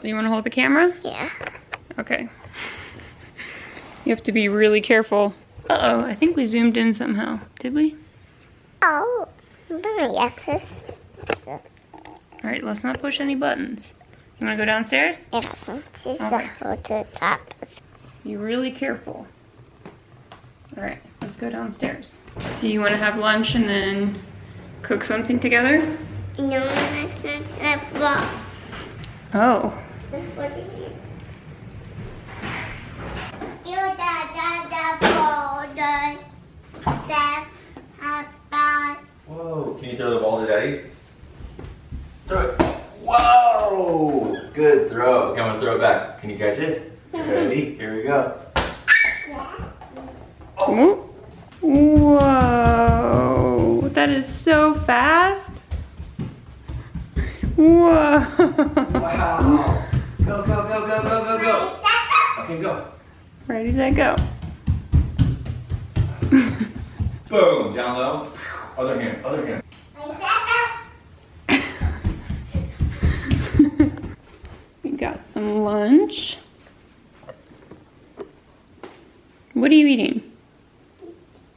You want to hold the camera? Yeah. Okay. You have to be really careful. Uh-oh, I think we zoomed in somehow. Did we? Oh, yes. All right, let's not push any buttons. You want to go downstairs? Yes. Okay. Go to the top. Be really careful. All right, let's go downstairs. Do you want to have lunch and then cook something together? No, that's not the block. Oh. What is it? Whoa, can you throw the ball to Daddy? Throw it. Whoa! Good throw. Okay, I'm gonna throw it back. Can you catch it? Ready? Here we go. Oh. Whoa, that is so fast. Whoa. Wow. Go, go, go, go, go, go, go. Okay, go. Ready, set, go. Boom, down low. Other hand, other hand. We got some lunch. What are you eating?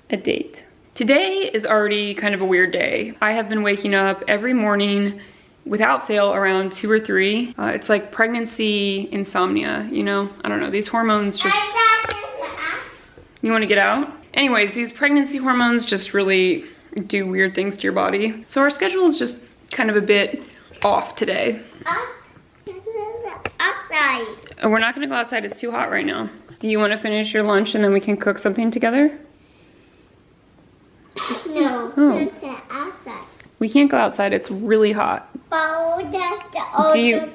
A date. Today is already kind of a weird day. I have been waking up every morning without fail around 2 or 3. It's like pregnancy insomnia, you know? I don't know, these hormones just... You wanna get out? Anyways, these pregnancy hormones just really do weird things to your body. So our schedule is just kind of a bit off today. Outside. We're not gonna go outside, it's too hot right now. Do you wanna finish your lunch and then we can cook something together? No, Oh. it's outside. We can't go outside, it's really hot. Oh, that's the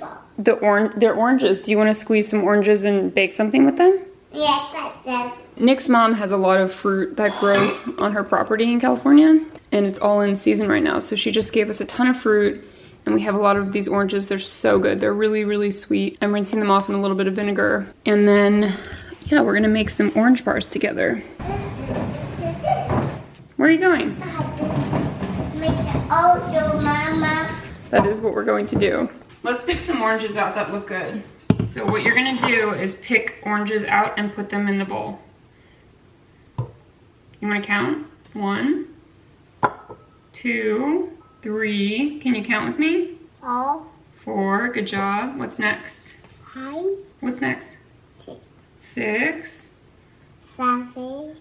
They're oranges. Do you want to squeeze some oranges and bake something with them? Yes, that says. Nick's mom has a lot of fruit that grows on her property in California, and it's all in season right now. So she just gave us a ton of fruit, and we have a lot of these oranges. They're so good. They're really, really sweet. I'm rinsing them off in a little bit of vinegar. And then, yeah, we're gonna make some orange bars together. Where are you going? Mama. That is what we're going to do. Let's pick some oranges out that look good. So what you're gonna do is pick oranges out and put them in the bowl. You wanna count? 1, 2, 3. Can you count with me? 4, good job. What's next? Hi. What's next? 6. 7,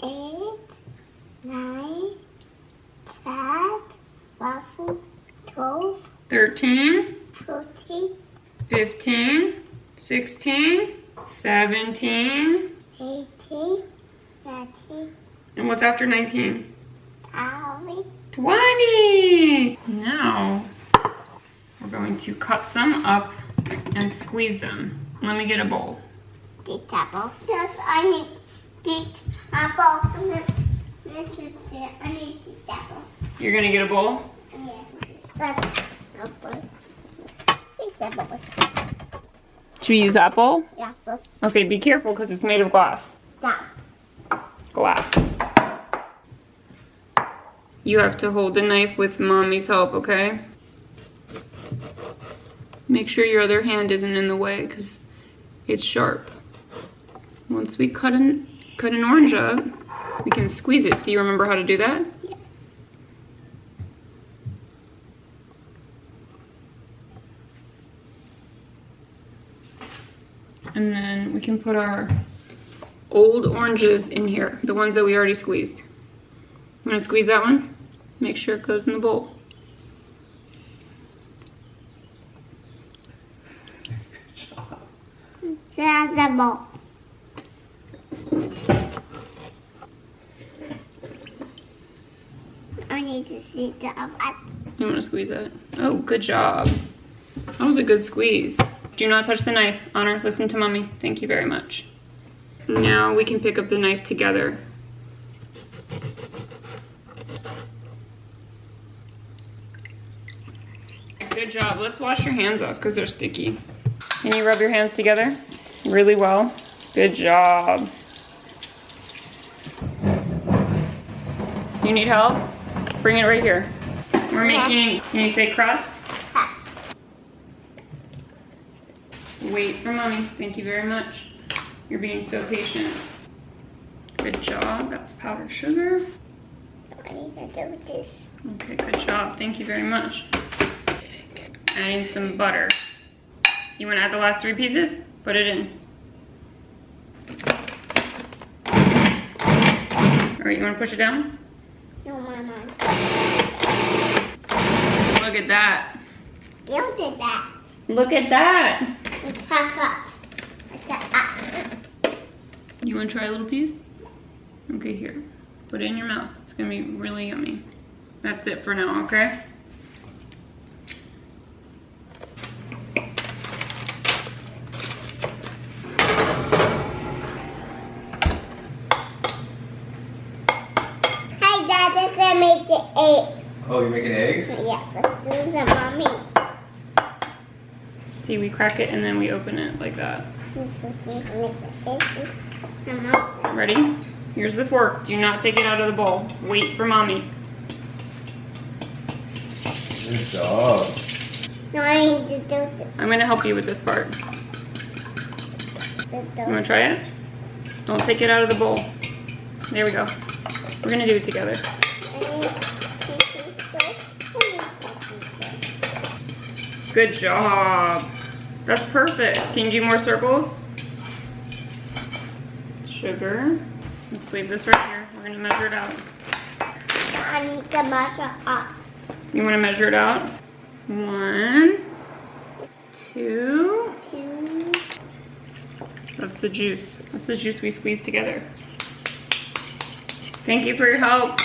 8, 9, 10, 11, 12, 13, 14, 15, 16, 17. 18, 19, And what's after 19? 20. 20! Now, we're going to cut some up and squeeze them. Let me get a bowl. This apple. Yes, I need this apple. This is it. I need this apple. You're gonna get a bowl? Yes. Such apples. These apples. Should we use that bowl? Yes, that's Okay, be careful because it's made of glass. that. Glass. You have to hold the knife with mommy's help, okay? Make sure your other hand isn't in the way because it's sharp. Once we cut an orange up, we can squeeze it. Do you remember how to do that? Yes. And then we can put our old oranges in here, the ones that we already squeezed. I'm gonna squeeze that one. Make sure it goes in the bowl. There's a ball. I need to see the apple. You wanna squeeze that? Oh, good job. That was a good squeeze. Do not touch the knife. Honor, listen to mommy. Thank you very much. Now we can pick up the knife together. Good job. Let's wash your hands off because they're sticky. Can you rub your hands together really well? Good job. You need help? Bring it right here. We're making, can you say crust? Wait for mommy. Thank you very much. You're being so patient. Good job. That's powdered sugar. I need to do this. Okay, good job. Thank you very much. Adding some butter. You want to add the last 3 pieces? Put it in. All right, you want to push it down? No, Mama. Look at that. You did that. Look at that. It's half up. It's up. You want to try a little piece? Okay, here. Put it in your mouth. It's going to be really yummy. That's it for now, okay? Hi, Dad. This is making eggs. Oh, you're making eggs? Yes, this is Mommy. See, we crack it and then we open it like that. This is making eggs. Mama. Ready? Here's the fork. Do not take it out of the bowl. Wait for mommy. Good job. No, I need to do this. I'm gonna help you with this part. You wanna try it? Don't take it out of the bowl. There we go. We're gonna do it together. Good job. That's perfect. Can you do more circles? Sugar. Let's leave this right here. We're gonna measure it out. I need to measure up. You wanna measure it out? 1, 2. 2. That's the juice. That's the juice we squeeze together. Thank you for your help.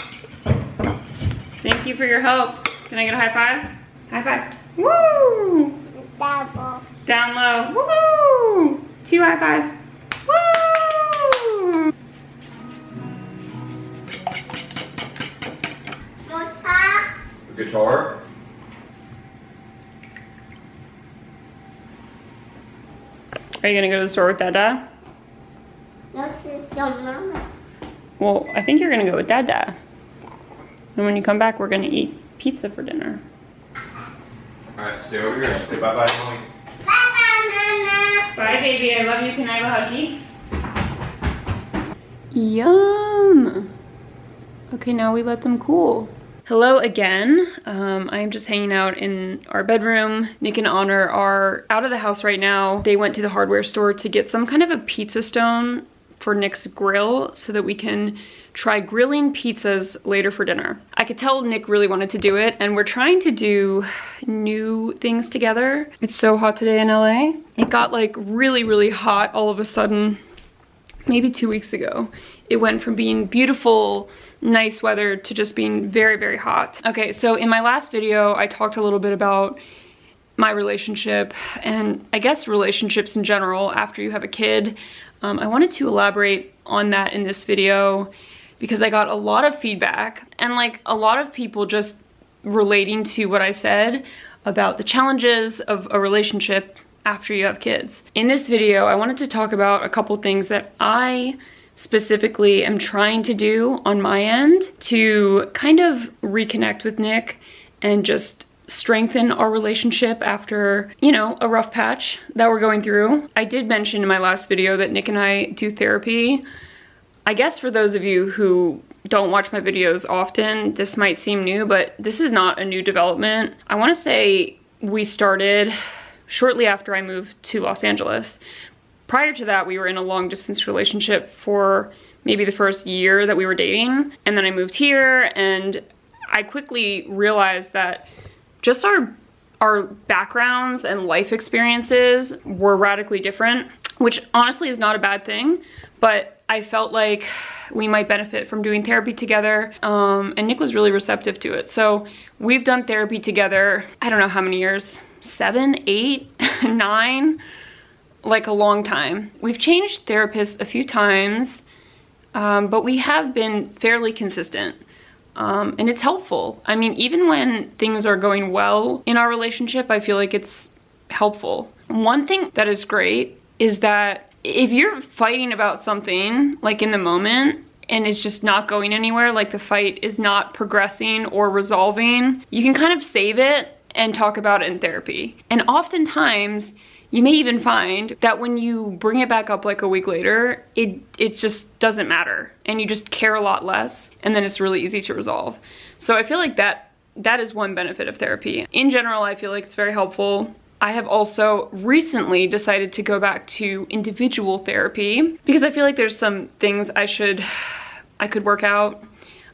Thank you for your help. Can I get a high five? High five. Woo! Double. Down low. Woo! 2 high fives. Woo! Guitar. Guitar? Are you gonna go to the store with Dada? This is your mama. Well, I think you're gonna go with Dada. And when you come back, we're gonna eat pizza for dinner. Alright, stay over here. Say bye-bye to mommy. Bye-bye, Mama. Bye, baby. I love you. Can I have a huggy? Yum. Okay, now we let them cool. Hello again. I'm just hanging out in our bedroom. Nick and Honor are out of the house right now. They went to the hardware store to get some kind of a pizza stone for Nick's grill so that we can try grilling pizzas later for dinner. I could tell Nick really wanted to do it, and we're trying to do new things together. It's so hot today in LA. It got like really, really hot all of a sudden, maybe 2 weeks ago. It went from being beautiful, nice weather to just being very, very hot. Okay, so in my last video, I talked a little bit about my relationship and I guess relationships in general after you have a kid. I wanted to elaborate on that in this video because I got a lot of feedback and like a lot of people just relating to what I said about the challenges of a relationship after you have kids. In this video, I wanted to talk about a couple things that I specifically am trying to do on my end to kind of reconnect with Nick and just strengthen our relationship after, you know, a rough patch that we're going through. I did mention in my last video that Nick and I do therapy. I guess for those of you who don't watch my videos often, this might seem new, but this is not a new development. I want to say we started shortly after I moved to Los Angeles. Prior to that, we were in a long distance relationship for maybe the first year that we were dating. And then I moved here and I quickly realized that just our backgrounds and life experiences were radically different, which honestly is not a bad thing, but I felt like we might benefit from doing therapy together, and Nick was really receptive to it. So we've done therapy together, I don't know how many years, 7, 8, 9, like a long time. We've changed therapists a few times, but we have been fairly consistent. And it's helpful. I mean, even when things are going well in our relationship, I feel like it's helpful. One thing that is great is that if you're fighting about something, like in the moment, and it's just not going anywhere, like the fight is not progressing or resolving, you can kind of save it and talk about it in therapy. And oftentimes, You may even find that when you bring it back up like a week later, it just doesn't matter and you just care a lot less, and then it's really easy to resolve. So I feel like that is one benefit of therapy. In general, I feel like it's very helpful. I have also recently decided to go back to individual therapy because I feel like there's some things I could work out.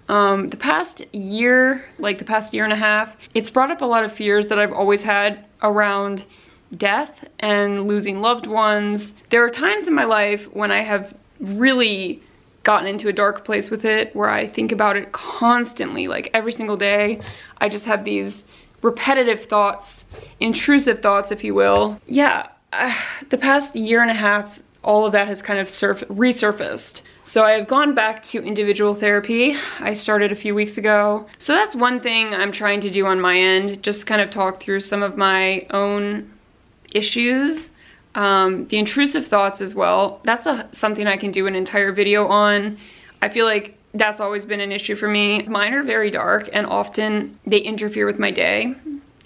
The past year, like the past year and a half, it's brought up a lot of fears that I've always had around death and losing loved ones. There are times in my life when I have really gotten into a dark place with it, where I think about it constantly, like every single day. I just have these repetitive thoughts, intrusive thoughts, if you will. Yeah, the past year and a half, all of that has kind of resurfaced. So I have gone back to individual therapy. I started a few weeks ago. So that's one thing I'm trying to do on my end, just kind of talk through some of my own issues. The intrusive thoughts as well. That's something I can do an entire video on. I feel like that's always been an issue for me. Mine are very dark and often they interfere with my day.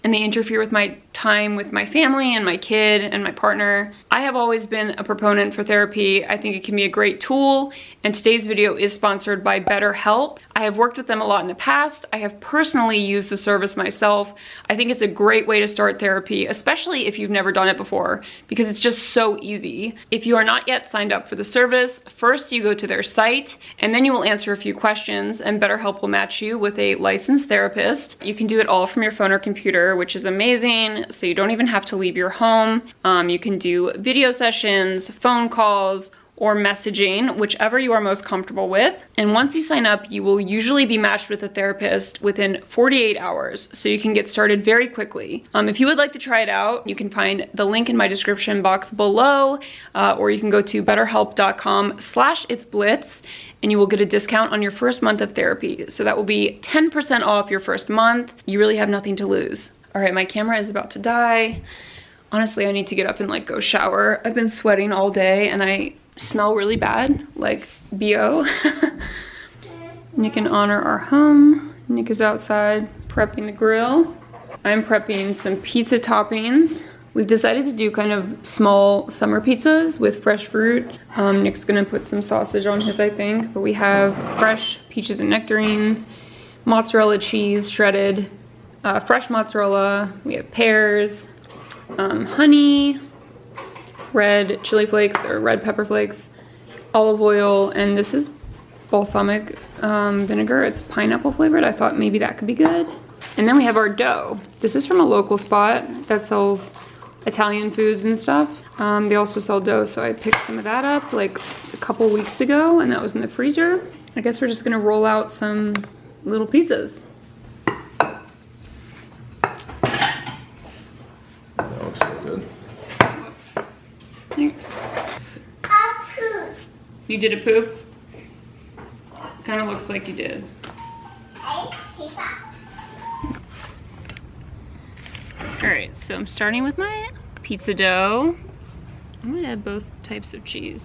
And they interfere with my time with my family and my kid and my partner. I have always been a proponent for therapy. I think it can be a great tool, and today's video is sponsored by BetterHelp. I have worked with them a lot in the past. I have personally used the service myself. I think it's a great way to start therapy, especially if you've never done it before, because it's just so easy. If you are not yet signed up for the service, first you go to their site, and then you will answer a few questions, and BetterHelp will match you with a licensed therapist. You can do it all from your phone or computer, which is amazing, so you don't even have to leave your home. You can do video sessions, phone calls, or messaging, whichever you are most comfortable with. And once you sign up, you will usually be matched with a therapist within 48 hours, so you can get started very quickly. If you would like to try it out, you can find the link in my description box below, or you can go to betterhelp.com/itsblitz, and you will get a discount on your first month of therapy. So that will be 10% off your first month. You really have nothing to lose. All right, my camera is about to die. Honestly, I need to get up and like go shower. I've been sweating all day and I smell really bad, like BO. Nick and Honor are home. Nick is outside prepping the grill. I'm prepping some pizza toppings. We've decided to do kind of small summer pizzas with fresh fruit. Nick's gonna put some sausage on his, I think, but we have fresh peaches and nectarines, mozzarella cheese shredded, fresh mozzarella, we have pears, honey, red chili flakes or red pepper flakes, olive oil, and this is balsamic vinegar. It's pineapple flavored. I thought maybe that could be good. And then we have our dough. This is from a local spot that sells Italian foods and stuff. They also sell dough, so I picked some of that up like a couple weeks ago, and that was in the freezer. I guess we're just gonna roll out some little pizzas. That looks so good. Thanks. A poop. You did a poop? Kind of looks like you did. Alright, so I'm starting with my pizza dough. I'm gonna add both types of cheese.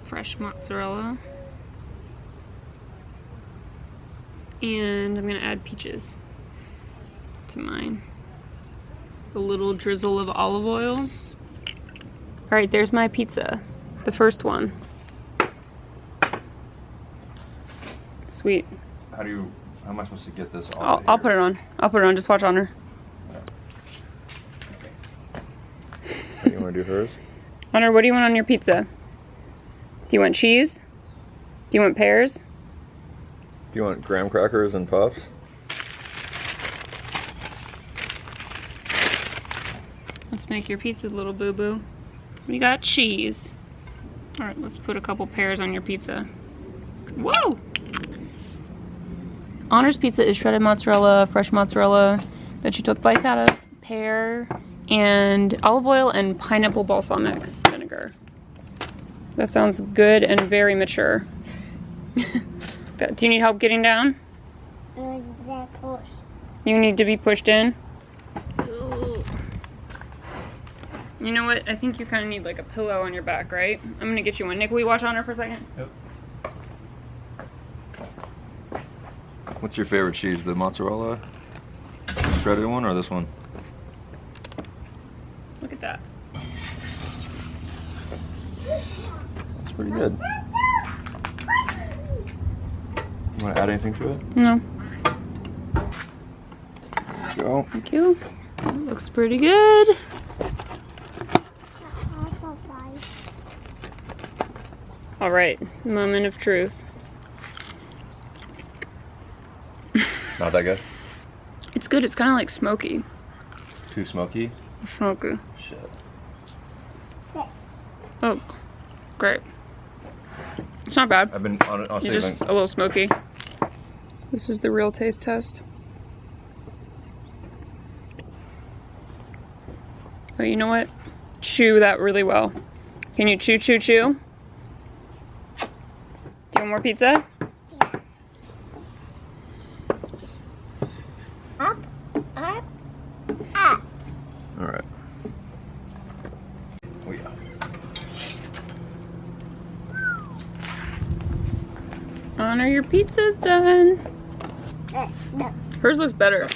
Fresh mozzarella. And I'm gonna add peaches to mine. A little drizzle of olive oil. All right, there's my pizza, the first one. Sweet. How am I supposed to get this I'll put it on. I'll put it on, just watch Honor. You wanna do hers? Honor, what do you want on your pizza? Do you want cheese? Do you want pears? Do you want graham crackers and puffs? Let's make your pizza, little boo-boo. We got cheese. All right, let's put a couple pears on your pizza. Whoa! Honor's pizza is shredded mozzarella, fresh mozzarella that she took bites out of, pear, and olive oil and pineapple balsamic vinegar. That sounds good and very mature. Do you need help getting down? You need to be pushed in? You know what? I think you kind of need like a pillow on your back, right? I'm gonna get you one. Nick, will you watch Honor for a second? Yep. What's your favorite cheese? The mozzarella shredded one or this one? Look at that. It's pretty good. You want to add anything to it? No. There you go. Thank you. Looks pretty good. All right, moment of truth. Not that good? It's good. It's kind of like smoky. Too smoky? Smoky. Shit. Oh, great. It's not bad. I've been honestly It's just a little smoky. This is the real taste test. Oh, you know what? Chew that really well. Can you chew, chew, chew? Do you want more pizza? Up, up, up. All right. Oh yeah. Honor, your pizza's done. No. Hers looks better.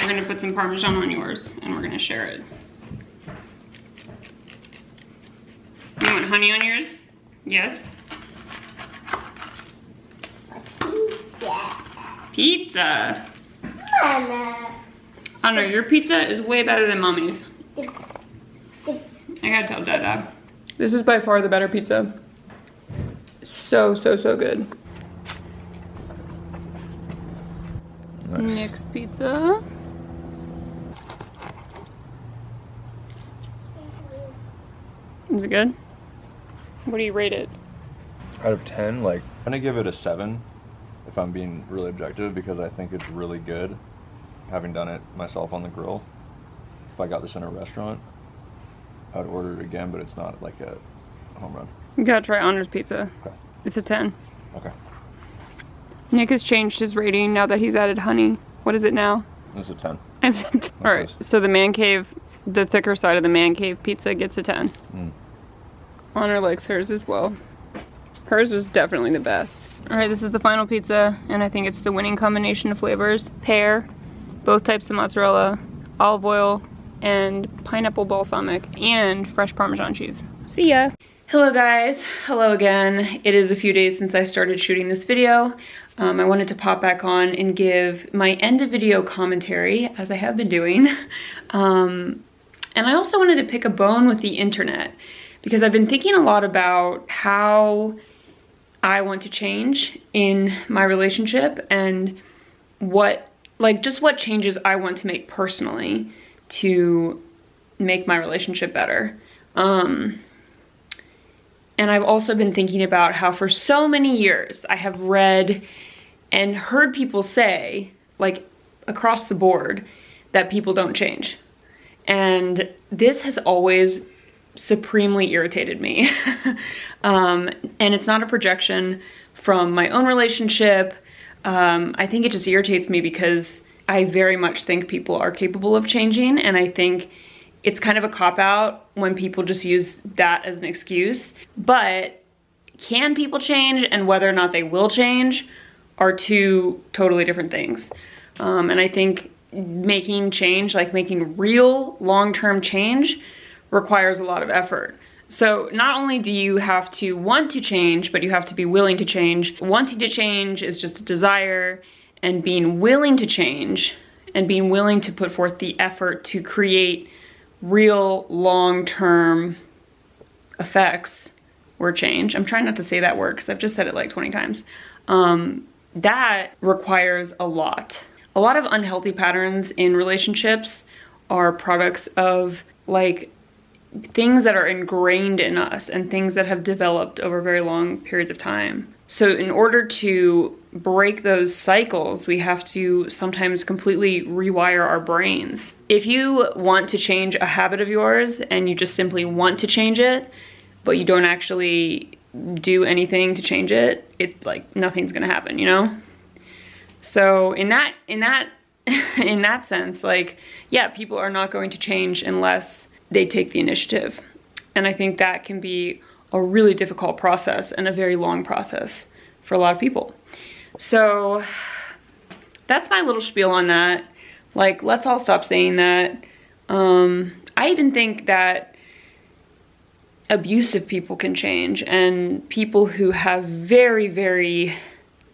We're gonna put some Parmesan on yours and we're gonna share it. You want honey on yours? Yes? Pizza. Pizza. Mama. Honor, your pizza is way better than mommy's. I gotta tell Dad. This is by far the better pizza. So, so, so good. Nice. Nick's pizza. Is it good? What do you rate it? Out of 10, like, I'm gonna give it a 7 if I'm being really objective, because I think it's really good, having done it myself on the grill. If I got this in a restaurant, I'd order it again, but it's not like a home run. You gotta try Honor's pizza. Okay. It's a 10. Okay. Nick has changed his rating now that he's added honey. What is it now? This is a 10. Alright, so the man cave, the thicker side of the man cave pizza gets a 10. Honor likes hers as well. Hers was definitely the best. Alright, this is the final pizza, and I think it's the winning combination of flavors. Pear, both types of mozzarella, olive oil, and pineapple balsamic, and fresh Parmesan cheese. See ya! Hello guys, hello again. It is a few days since I started shooting this video. I wanted to pop back on and give my end of video commentary, as I have been doing. And I also wanted to pick a bone with the internet, because I've been thinking a lot about how I want to change in my relationship and what changes I want to make personally to make my relationship better. And I've also been thinking about how for so many years I have read and heard people say, like across the board, that people don't change. And this has always supremely irritated me. And it's not a projection from my own relationship. I think it just irritates me because I very much think people are capable of changing, and I think it's kind of a cop-out when people just use that as an excuse. But can people change and whether or not they will change are two totally different things. And I think making change, like making real long-term change, requires a lot of effort. So not only do you have to want to change, but you have to be willing to change. Wanting to change is just a desire, and being willing to change and being willing to put forth the effort to create real long-term effects or change. I'm trying not to say that word because I've just said it like 20 times. That requires a lot. A lot of unhealthy patterns in relationships are products of like things that are ingrained in us and things that have developed over very long periods of time. So in order to break those cycles, we have to sometimes completely rewire our brains. If you want to change a habit of yours and you just simply want to change it, but you don't actually do anything to change it, it's like nothing's gonna happen, you know? So in that sense, like, yeah, people are not going to change unless they take the initiative. And I think that can be a really difficult process and a very long process for a lot of people. So that's my little spiel on that. Like, let's all stop saying that. I even think that abusive people can change, and people who have very, very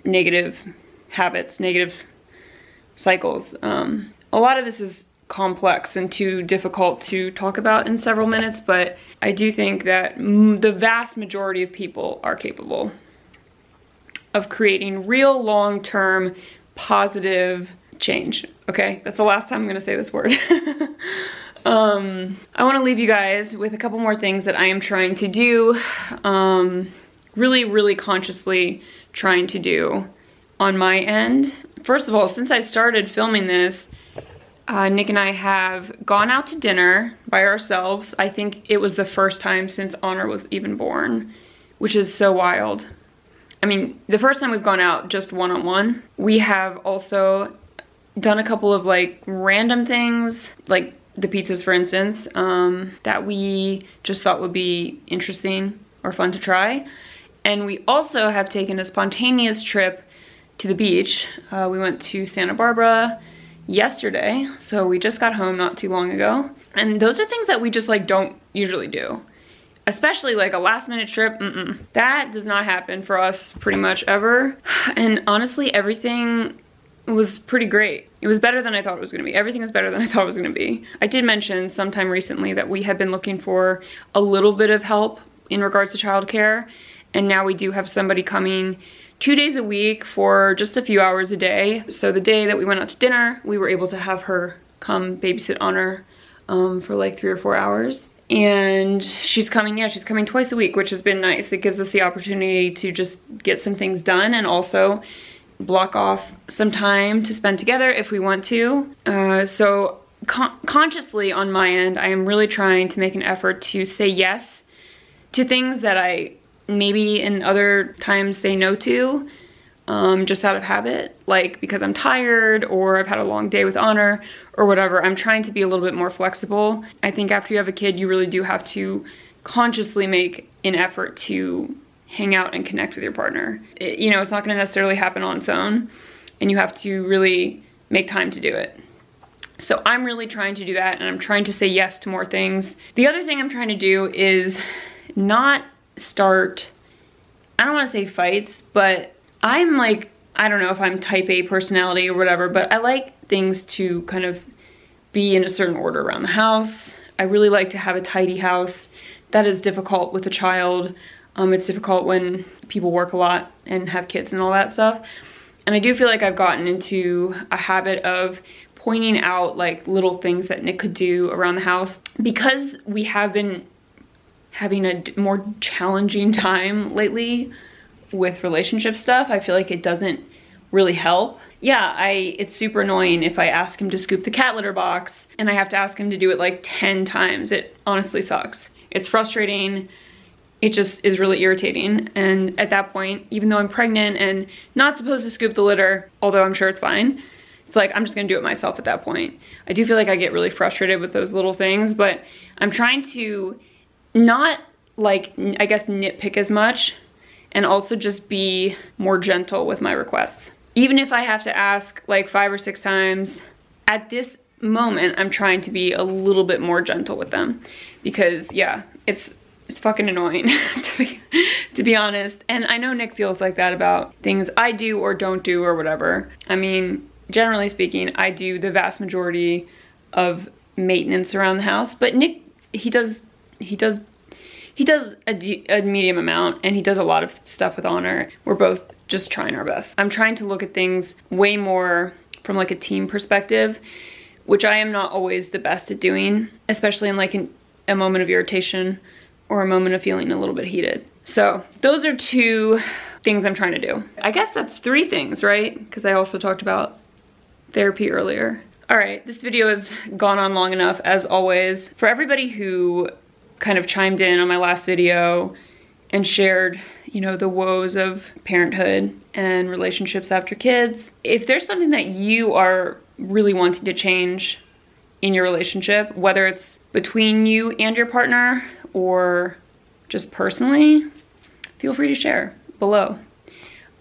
negative habits, negative cycles. A lot of this is complex and too difficult to talk about in several minutes, but I do think that the vast majority of people are capable of creating real long-term positive change. Okay, that's the last time I'm gonna say this word. I want to leave you guys with a couple more things that I am trying to do, really, really consciously trying to do on my end. First of all, since I started filming this, Nick and I have gone out to dinner by ourselves. I think it was the first time since Honor was even born, which is so wild. I mean, the first time we've gone out just one-on-one. We have also done a couple of like random things, like the pizzas, for instance, that we just thought would be interesting or fun to try. And we also have taken a spontaneous trip to the beach. We went to Santa Barbara yesterday, so we just got home not too long ago. And those are things that we just like don't usually do. Especially like a last minute trip, that does not happen for us pretty much ever. And honestly, everything was pretty great. It was better than I thought it was gonna be. Everything was better than I thought it was gonna be. I did mention sometime recently that we had been looking for a little bit of help in regards to childcare, and now we do have somebody coming 2 days a week for just a few hours a day. So the day that we went out to dinner, we were able to have her come babysit Honor for like 3 or 4 hours. And she's coming twice a week, which has been nice. It gives us the opportunity to just get some things done and also block off some time to spend together if we want to. So consciously on my end, I am really trying to make an effort to say yes to things that I maybe in other times say no to, just out of habit, like because I'm tired or I've had a long day with Honor or whatever. I'm trying to be a little bit more flexible. I think after you have a kid, you really do have to consciously make an effort to hang out and connect with your partner. You know, it's not gonna necessarily happen on its own, and you have to really make time to do it. So I'm really trying to do that, and I'm trying to say yes to more things. The other thing I'm trying to do is not start, I don't wanna say fights, but I'm like, I don't know if I'm type A personality or whatever, but I like things to kind of be in a certain order around the house. I really like to have a tidy house. That is difficult with a child. It's difficult when people work a lot and have kids and all that stuff. And I do feel like I've gotten into a habit of pointing out like little things that Nick could do around the house. Because we have been having a more challenging time lately with relationship stuff, I feel like it doesn't really help. Yeah, it's super annoying if I ask him to scoop the cat litter box and I have to ask him to do it like 10 times. It honestly sucks. It's frustrating. It just is really irritating. And at that point, even though I'm pregnant and not supposed to scoop the litter, although I'm sure it's fine, it's like, I'm just gonna do it myself at that point. I do feel like I get really frustrated with those little things, but I'm trying to not like, I guess, nitpick as much, and also just be more gentle with my requests. Even if I have to ask like 5 or 6 times, at this moment, I'm trying to be a little bit more gentle with them, because yeah, it's fucking annoying to be honest. And I know Nick feels like that about things I do or don't do or whatever. I mean, generally speaking, I do the vast majority of maintenance around the house, but Nick, he does a medium amount, and he does a lot of stuff with Honor. We're both just trying our best. I'm trying to look at things way more from like a team perspective, which I am not always the best at doing, especially in like a moment of irritation or a moment of feeling a little bit heated. So those are 2 things I'm trying to do. I guess that's 3 things, right? Because I also talked about therapy earlier. All right, this video has gone on long enough, as always. For everybody who kind of chimed in on my last video and shared, you know, the woes of parenthood and relationships after kids, if there's something that you are really wanting to change in your relationship, whether it's between you and your partner or just personally, feel free to share below.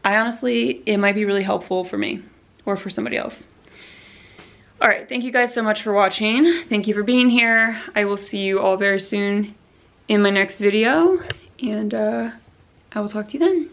I honestly, it might be really helpful for me or for somebody else. All right, thank you guys so much for watching. Thank you for being here. I will see you all very soon in my next video, and I will talk to you then.